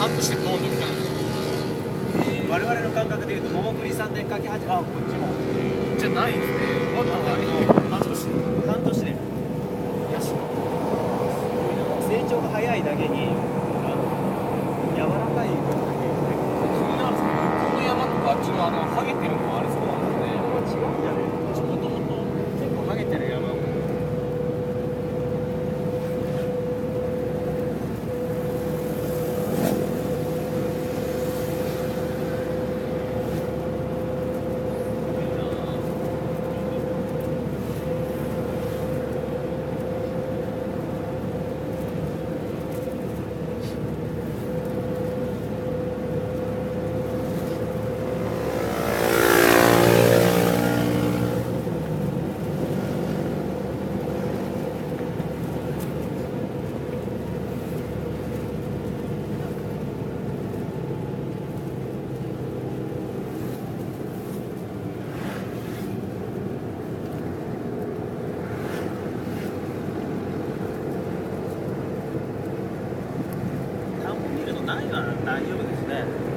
半年でポンドみたいな。我々の感覚でいうと桃栗3年かけ始め、あ、こっちもじゃないですね。まだ半年。半年でヤシの。成長が早いだけに柔らかい分だけ気になるんですけど、この山とかあっちのハゲてるのもあれそうなんですね。これは違うんじゃねもともと結構ハゲてる山も。田んぼ見るのないは大丈夫ですね。